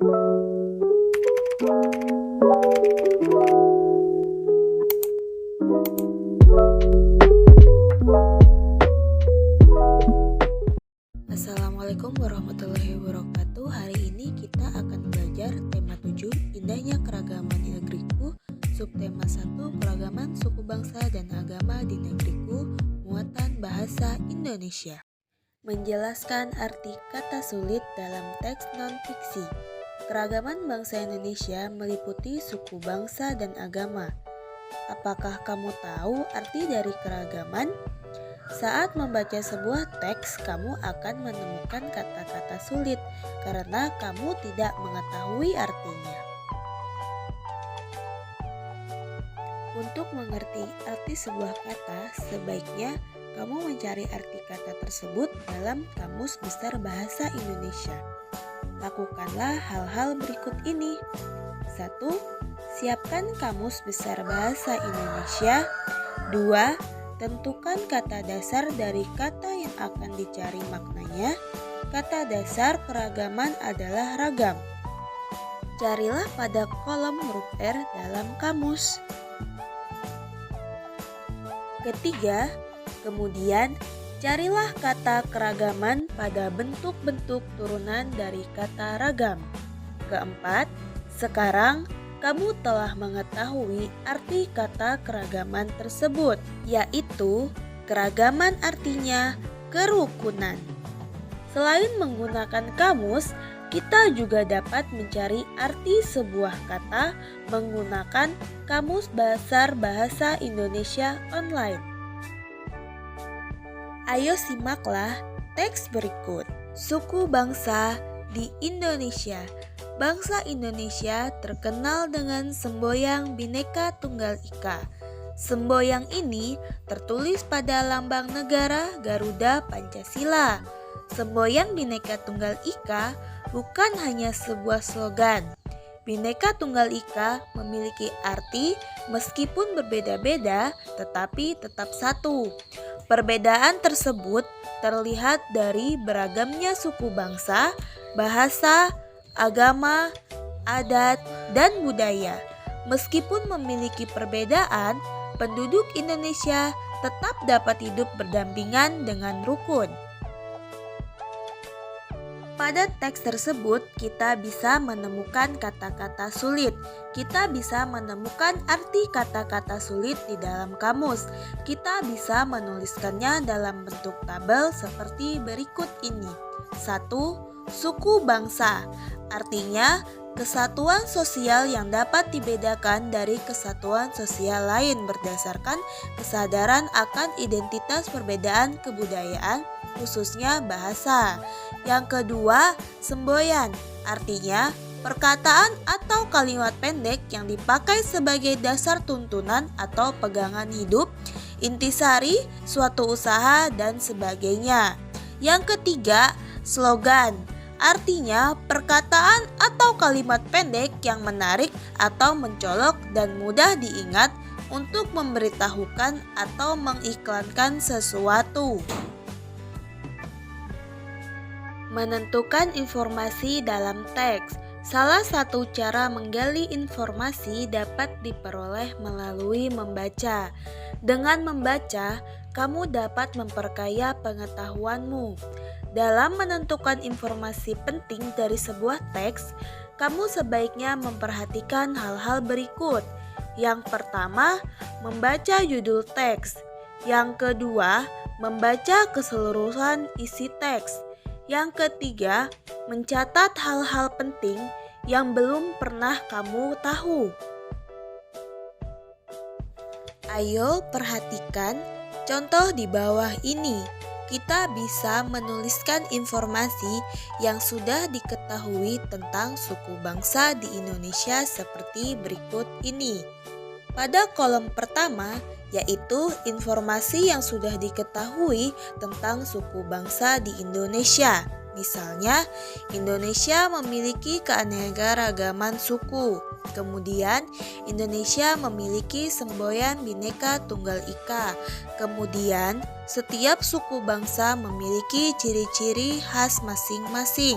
Assalamualaikum warahmatullahi wabarakatuh. Hari ini kita akan belajar tema 7, indahnya keragaman di negeriku. Subtema 1, keragaman suku bangsa dan agama di negeriku, muatan bahasa Indonesia. Menjelaskan arti kata sulit dalam teks non-fiksi. Keragaman bangsa Indonesia meliputi suku bangsa dan agama. Apakah kamu tahu arti dari keragaman? Saat membaca sebuah teks, kamu akan menemukan kata-kata sulit karena kamu tidak mengetahui artinya. Untuk mengerti arti sebuah kata, sebaiknya kamu mencari arti kata tersebut dalam Kamus Besar Bahasa Indonesia. Lakukanlah hal-hal berikut ini. 1. Siapkan Kamus Besar Bahasa Indonesia. 2. Tentukan kata dasar dari kata yang akan dicari maknanya. Kata dasar keragaman adalah ragam. Carilah pada kolom huruf R dalam kamus. Ketiga, kemudian carilah kata keragaman pada bentuk-bentuk turunan dari kata ragam. Keempat, sekarang kamu telah mengetahui arti kata keragaman tersebut, yaitu keragaman artinya kerukunan. Selain menggunakan kamus, kita juga dapat mencari arti sebuah kata menggunakan Kamus Besar Bahasa Indonesia online. Ayo simaklah teks berikut. Suku bangsa di Indonesia. Bangsa Indonesia terkenal dengan semboyan Bhinneka Tunggal Ika. Semboyan ini tertulis pada lambang negara Garuda Pancasila. Semboyan Bhinneka Tunggal Ika bukan hanya sebuah slogan. Bhinneka Tunggal Ika memiliki arti meskipun berbeda-beda tetapi tetap satu. Perbedaan tersebut terlihat dari beragamnya suku bangsa, bahasa, agama, adat, dan budaya. Meskipun memiliki perbedaan, penduduk Indonesia tetap dapat hidup berdampingan dengan rukun. Pada teks tersebut, kita bisa menemukan kata-kata sulit. Kita bisa menemukan arti kata-kata sulit di dalam kamus. Kita bisa menuliskannya dalam bentuk tabel seperti berikut ini. 1. Suku bangsa, artinya kesatuan sosial yang dapat dibedakan dari kesatuan sosial lain berdasarkan kesadaran akan identitas perbedaan kebudayaan, khususnya bahasa. Yang kedua, semboyan, artinya perkataan atau kalimat pendek yang dipakai sebagai dasar tuntunan atau pegangan hidup, intisari, suatu usaha, dan sebagainya. Yang ketiga, slogan, artinya perkataan atau kalimat pendek yang menarik atau mencolok dan mudah diingat untuk memberitahukan atau mengiklankan sesuatu. Menentukan informasi dalam teks. Salah satu cara menggali informasi dapat diperoleh melalui membaca. Dengan membaca, kamu dapat memperkaya pengetahuanmu. Dalam menentukan informasi penting dari sebuah teks, kamu sebaiknya memperhatikan hal-hal berikut. Yang pertama, membaca judul teks. Yang kedua, membaca keseluruhan isi teks. Yang ketiga, mencatat hal-hal penting yang belum pernah kamu tahu. Ayo perhatikan contoh di bawah ini. Kita bisa menuliskan informasi yang sudah diketahui tentang suku bangsa di Indonesia seperti berikut ini. Pada kolom pertama, yaitu informasi yang sudah diketahui tentang suku bangsa di Indonesia. Misalnya, Indonesia memiliki keanekaragaman suku. Kemudian, Indonesia memiliki semboyan Bhinneka Tunggal Ika. Kemudian, setiap suku bangsa memiliki ciri-ciri khas masing-masing.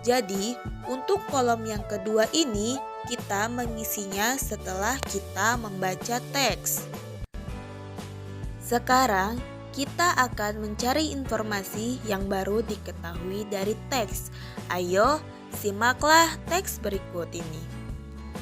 Jadi, untuk kolom yang kedua ini, kita mengisinya setelah kita membaca teks. Sekarang, kita akan mencari informasi yang baru diketahui dari teks. Ayo, simaklah teks berikut ini.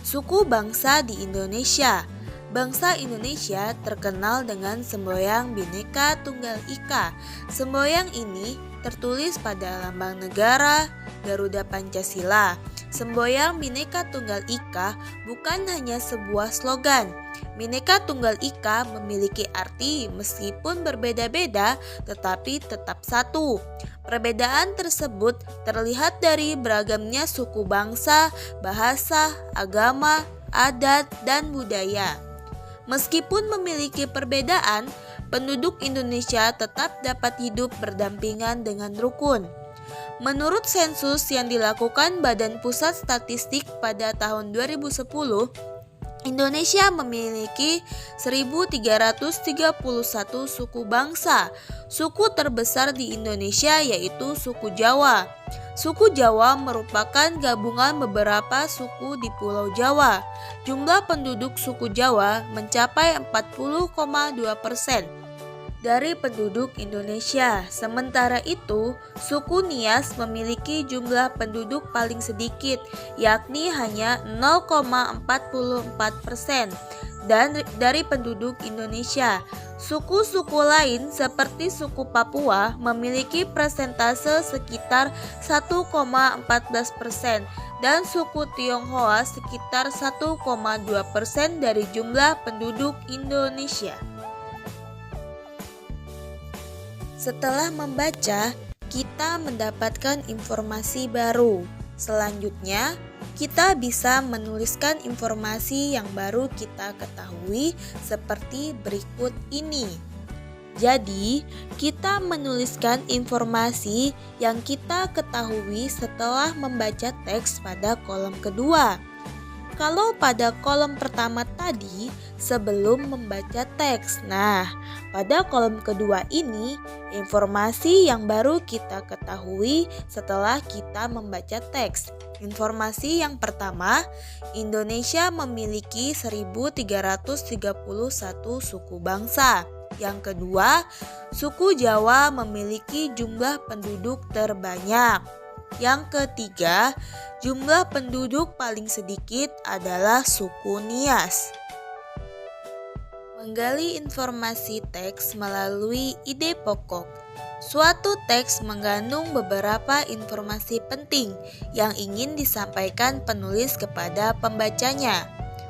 Suku bangsa di Indonesia. Bangsa Indonesia terkenal dengan semboyan Bhinneka Tunggal Ika. Semboyan ini tertulis pada lambang negara Garuda Pancasila. Semboyan Bhinneka Tunggal Ika bukan hanya sebuah slogan. Bhinneka Tunggal Ika memiliki arti meskipun berbeda-beda tetapi tetap satu. Perbedaan tersebut terlihat dari beragamnya suku bangsa, bahasa, agama, adat, dan budaya. Meskipun memiliki perbedaan, penduduk Indonesia tetap dapat hidup berdampingan dengan rukun. Menurut sensus yang dilakukan Badan Pusat Statistik pada tahun 2010, Indonesia memiliki 1.331 suku bangsa. Suku terbesar di Indonesia yaitu suku Jawa. Suku Jawa merupakan gabungan beberapa suku di Pulau Jawa. Jumlah penduduk suku Jawa mencapai 40,2% dari penduduk Indonesia. Sementara itu, suku Nias memiliki jumlah penduduk paling sedikit, yakni hanya 0,44% dari penduduk Indonesia. Suku-suku lain seperti suku Papua memiliki persentase sekitar 1,14% dan suku Tionghoa sekitar 1,2% dari jumlah penduduk Indonesia. Setelah membaca, kita mendapatkan informasi baru. Selanjutnya, kita bisa menuliskan informasi yang baru kita ketahui seperti berikut ini. Jadi, kita menuliskan informasi yang kita ketahui setelah membaca teks pada kolom kedua. Kalau pada kolom pertama tadi sebelum membaca teks. Nah, pada kolom kedua ini informasi yang baru kita ketahui setelah kita membaca teks. Informasi yang pertama, Indonesia memiliki 1.331 suku bangsa. Yang kedua, suku Jawa memiliki jumlah penduduk terbanyak. Yang ketiga, jumlah penduduk paling sedikit adalah suku Nias. Menggali informasi teks melalui ide pokok. Suatu teks mengandung beberapa informasi penting yang ingin disampaikan penulis kepada pembacanya.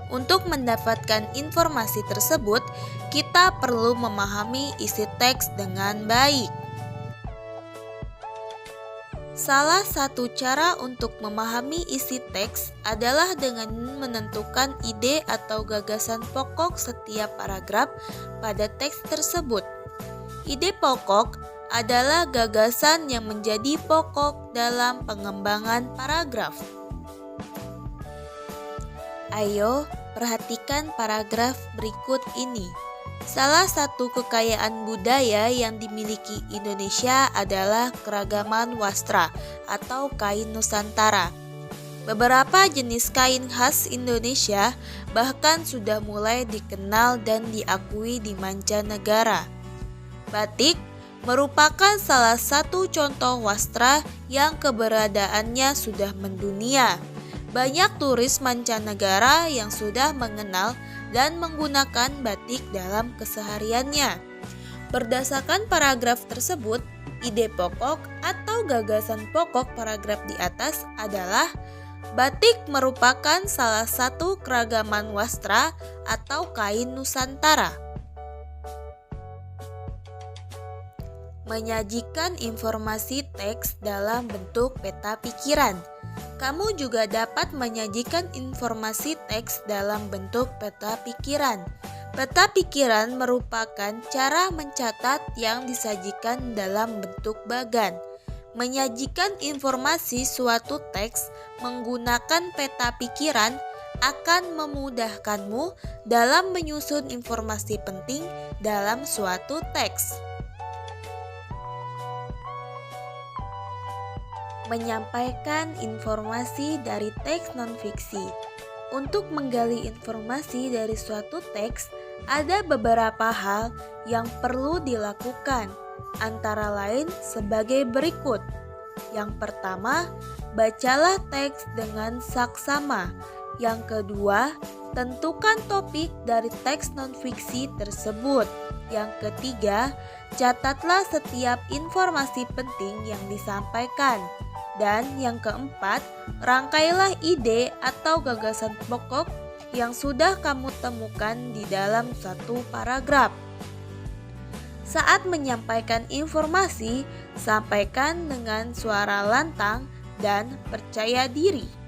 Untuk mendapatkan informasi tersebut, kita perlu memahami isi teks dengan baik. Salah satu cara untuk memahami isi teks adalah dengan menentukan ide atau gagasan pokok setiap paragraf pada teks tersebut. Ide pokok adalah gagasan yang menjadi pokok dalam pengembangan paragraf. Ayo, perhatikan paragraf berikut ini. Salah satu kekayaan budaya yang dimiliki Indonesia adalah keragaman wastra atau kain Nusantara. Beberapa jenis kain khas Indonesia bahkan sudah mulai dikenal dan diakui di mancanegara. Batik merupakan salah satu contoh wastra yang keberadaannya sudah mendunia. Banyak turis mancanegara yang sudah mengenal dan menggunakan batik dalam kesehariannya. Berdasarkan paragraf tersebut, ide pokok atau gagasan pokok paragraf di atas adalah batik merupakan salah satu keragaman wastra atau kain Nusantara. Menyajikan informasi teks dalam bentuk peta pikiran. Kamu juga dapat menyajikan informasi teks dalam bentuk peta pikiran. Peta pikiran merupakan cara mencatat yang disajikan dalam bentuk bagan. Menyajikan informasi suatu teks menggunakan peta pikiran akan memudahkanmu dalam menyusun informasi penting dalam suatu teks. Menyampaikan informasi dari teks non-fiksi. Untuk menggali informasi dari suatu teks, ada beberapa hal yang perlu dilakukan, antara lain sebagai berikut. Yang pertama, bacalah teks dengan saksama. Yang kedua, tentukan topik dari teks non-fiksi tersebut. Yang ketiga, catatlah setiap informasi penting yang disampaikan. Dan yang keempat, rangkailah ide atau gagasan pokok yang sudah kamu temukan di dalam satu paragraf. Saat menyampaikan informasi, sampaikan dengan suara lantang dan percaya diri.